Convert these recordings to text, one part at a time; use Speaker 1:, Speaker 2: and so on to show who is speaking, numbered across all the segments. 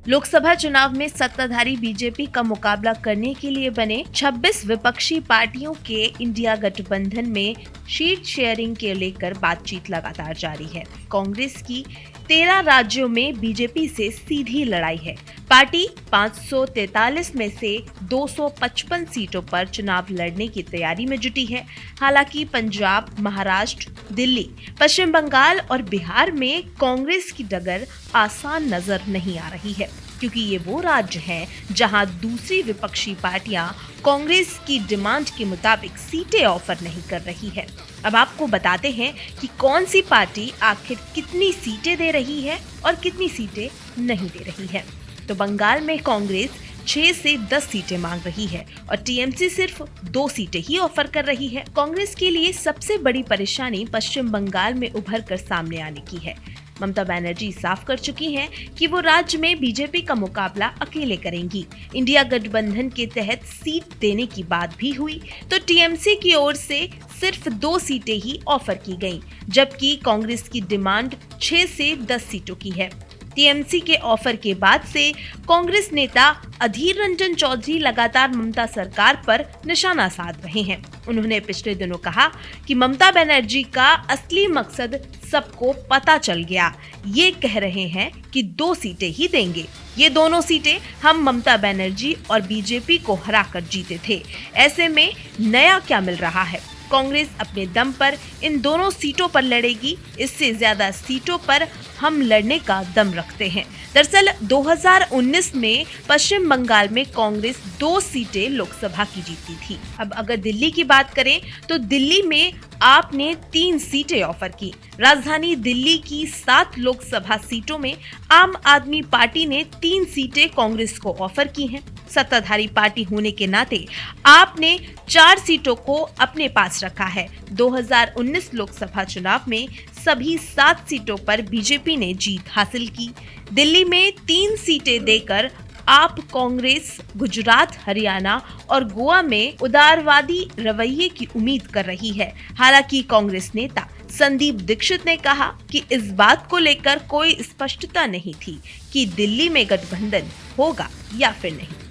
Speaker 1: लोकसभा चुनाव में सत्ताधारी बीजेपी का मुकाबला करने के लिए बने 26 विपक्षी पार्टियों के इंडिया गठबंधन में सीट शेयरिंग के लेकर बातचीत लगातार जारी है। कांग्रेस की 13 राज्यों में बीजेपी से सीधी लड़ाई है। पार्टी 543 में से 255 सीटों पर चुनाव लड़ने की तैयारी में जुटी है। हालांकि पंजाब, महाराष्ट्र, दिल्ली, पश्चिम बंगाल और बिहार में कांग्रेस की डगर आसान नजर नहीं आ रही है, क्योंकि ये वो राज्य हैं जहां दूसरी विपक्षी पार्टियां कांग्रेस की डिमांड के मुताबिक सीटें ऑफर नहीं कर रही है। अब आपको बताते हैं कि कौन सी पार्टी आखिर कितनी सीटें दे रही है और कितनी सीटें नहीं दे रही है। तो बंगाल में कांग्रेस 6 से 10 सीटें मांग रही है और टीएमसी सिर्फ 2 सीटें ही ऑफर कर रही है। कांग्रेस के लिए सबसे बड़ी परेशानी पश्चिम बंगाल में उभर कर सामने आने की है। ममता बनर्जी साफ कर चुकी हैं कि वो राज्य में बीजेपी का मुकाबला अकेले करेंगी। इंडिया गठबंधन के तहत सीट देने की बात भी हुई तो टीएमसी की ओर से सिर्फ 2 सीटें ही ऑफर की गईं, जबकि कांग्रेस की डिमांड 6 से 10 सीटों की है। टीएमसी के ऑफर के बाद से कांग्रेस नेता अधीर रंजन चौधरी लगातार ममता सरकार पर निशाना साध रहे हैं। उन्होंने पिछले दिनों कहा कि ममता बनर्जी का असली मकसद सबको पता चल गया। ये कह रहे हैं कि 2 सीटें ही देंगे। ये दोनों सीटें हम ममता बनर्जी और बीजेपी को हराकर जीते थे। ऐसे में नया क्या मिल रहा है? कांग्रेस अपने दम पर इन दोनों सीटों पर लड़ेगी। इससे ज्यादा सीटों पर हम लड़ने का दम रखते हैं। दरअसल 2019 में पश्चिम बंगाल में कांग्रेस 2 सीटें लोकसभा की जीती थी। अब अगर दिल्ली की बात करें तो दिल्ली में आप ने 3 सीटें ऑफर की। राजधानी दिल्ली की 7 लोकसभा सीटों में आम आदमी पार्टी ने 3 सीटें कांग्रेस को ऑफर की हैं। सत्ताधारी पार्टी होने के नाते आपने 4 सीटों को अपने पास रखा है। 2019 लोकसभा चुनाव में सभी 7 सीटों पर बीजेपी ने जीत हासिल की। दिल्ली में 3 सीटें देकर आप कांग्रेस गुजरात, हरियाणा और गोवा में उदारवादी रवैये की उम्मीद कर रही है। हालांकि कांग्रेस नेता संदीप दीक्षित ने कहा कि इस बात को लेकर कोई स्पष्टता नहीं थी कि दिल्ली में गठबंधन होगा या फिर नहीं।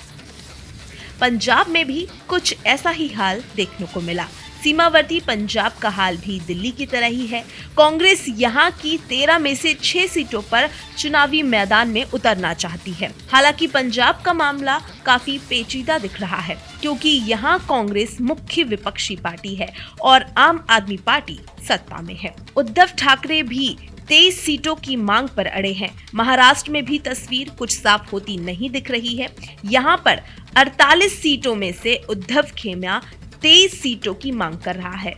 Speaker 1: पंजाब में भी कुछ ऐसा ही हाल देखने को मिला। सीमावर्ती पंजाब का हाल भी दिल्ली की तरह ही है। कांग्रेस यहां की 13 में से 6 सीटों पर चुनावी मैदान में उतरना चाहती है। हालांकि पंजाब का मामला काफी पेचीदा दिख रहा है, क्योंकि यहां कांग्रेस मुख्य विपक्षी पार्टी है और आम आदमी पार्टी सत्ता में है। उद्धव ठाकरे भी 23 सीटों की मांग पर अड़े हैं। महाराष्ट्र में भी तस्वीर कुछ साफ होती नहीं दिख रही है। यहाँ पर 48 सीटों में से उद्धव खेमा 23 सीटों की मांग कर रहा है,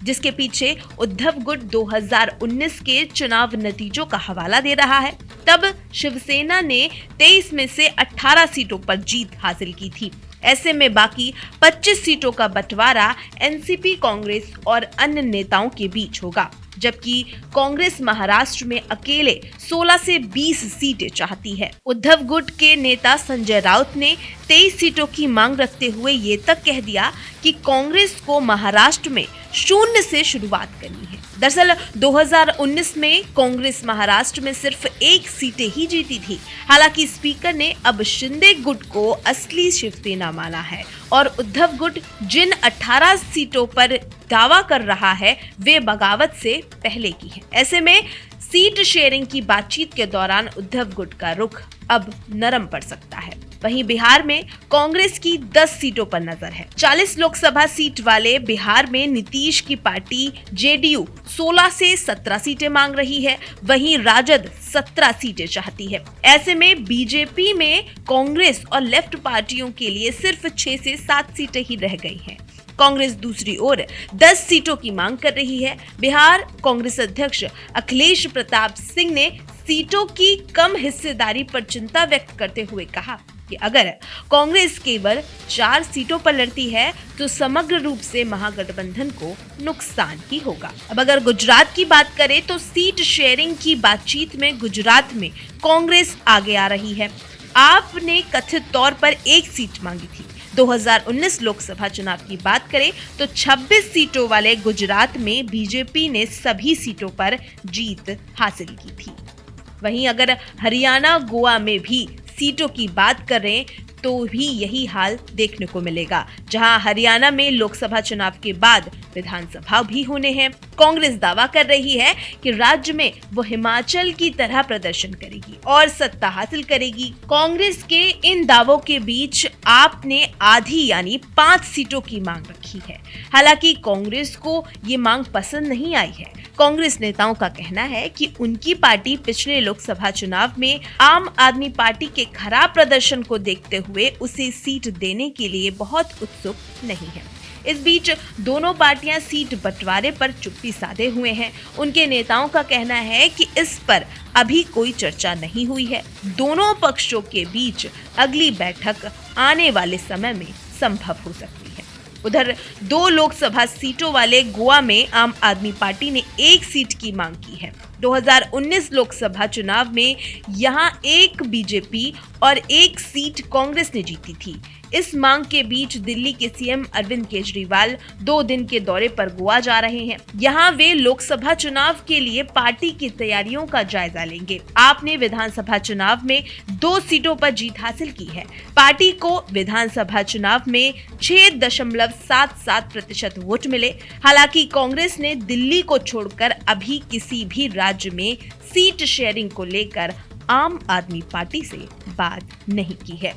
Speaker 1: जिसके पीछे उद्धव गुट 2019 के चुनाव नतीजों का हवाला दे रहा है। तब शिवसेना ने 23 में से 18 सीटों पर जीत हासिल की थी। ऐसे में बाकी 25 सीटों का बंटवारा एनसीपी, कांग्रेस और अन्य नेताओं के बीच होगा, जबकि कांग्रेस महाराष्ट्र में अकेले 16 से 20 सीटें चाहती है। उद्धव गुट के नेता संजय राउत ने 23 सीटों की मांग रखते हुए ये तक कह दिया कि कांग्रेस को महाराष्ट्र में 0 से शुरुआत करनी है। दरअसल 2019 में कांग्रेस महाराष्ट्र में सिर्फ 1 सीटें ही जीती थी। हालांकि स्पीकर ने अब शिंदे गुट को असली शिवसेना माना है और उद्धव गुट जिन 18 सीटों पर दावा कर रहा है वे बगावत से पहले की है। ऐसे में सीट शेयरिंग की बातचीत के दौरान उद्धव गुट का रुख अब नरम पड़ सकता है। वहीं बिहार में कांग्रेस की 10 सीटों पर नजर है। 40 लोकसभा सीट वाले बिहार में नीतीश की पार्टी जेडीयू 16 से 17 सीटें मांग रही है। वहीं राजद 17 सीटें चाहती है। ऐसे में बीजेपी में कांग्रेस और लेफ्ट पार्टियों के लिए सिर्फ 6 से 7 सीटें ही रह गई हैं। कांग्रेस दूसरी ओर 10 सीटों की मांग कर रही है। बिहार कांग्रेस अध्यक्ष अखिलेश प्रताप सिंह ने सीटों की कम हिस्सेदारी पर चिंता व्यक्त करते हुए कहा कि अगर कांग्रेस केवल 4 सीटों पर लड़ती है तो समग्र रूप से महागठबंधन को नुकसान ही होगा। अब अगर गुजरात की बात करें तो सीट शेयरिंग की बातचीत में गुजरात में कांग्रेस आगे आ रही है। आपने कथित तौर पर 1 सीट मांगी थी। 2019 लोकसभा चुनाव की बात करें तो 26 सीटों वाले गुजरात में बीजेपी ने सभी सीटों पर जीत हासिल की थी। वहीं अगर हरियाणा, गोवा में भी सीटों की बात करें तो भी यही हाल देखने को मिलेगा, जहां हरियाणा में लोकसभा चुनाव के बाद विधानसभा भी होने हैं। कांग्रेस दावा कर रही है कि राज्य में वो हिमाचल की तरह प्रदर्शन करेगी और सत्ता हासिल करेगी। कांग्रेस के इन दावों के बीच आप ने आधी यानी 5 सीटों की मांग रखी है। हालांकि कांग्रेस को ये मांग पसंद नहीं आई है। कांग्रेस नेताओं का कहना है कि उनकी पार्टी पिछले लोकसभा चुनाव में आम आदमी पार्टी के खराब प्रदर्शन को देखते हुए उसे सीट देने के लिए बहुत उत्सुक नहीं है। इस बीच दोनों पार्टियां सीट बंटवारे पर चुप्पी साधे हुए हैं। उनके नेताओं का कहना है कि इस पर अभी कोई चर्चा नहीं हुई है। दोनों पक्षों के बीच अगली बैठक आने वाले समय में संभव हो सकती है। उधर 2 लोकसभा सीटों वाले गोवा में आम आदमी पार्टी ने 1 सीट की मांग की है। 2019 लोकसभा चुनाव में यहां 1 बीजेपी और 1 सीट कांग्रेस ने जीती थी। इस मांग के बीच दिल्ली के सीएम अरविंद केजरीवाल 2 दिन के दौरे पर गोवा जा रहे हैं। यहां वे लोकसभा चुनाव के लिए पार्टी की तैयारियों का जायजा लेंगे। आपने विधानसभा चुनाव में 2 सीटों पर जीत हासिल की है। पार्टी को विधानसभा चुनाव में 6.77% वोट मिले। हालांकि कांग्रेस ने दिल्ली को छोड़कर अभी किसी भी राज्य में सीट शेयरिंग को लेकर आम आदमी पार्टी से बात नहीं की है।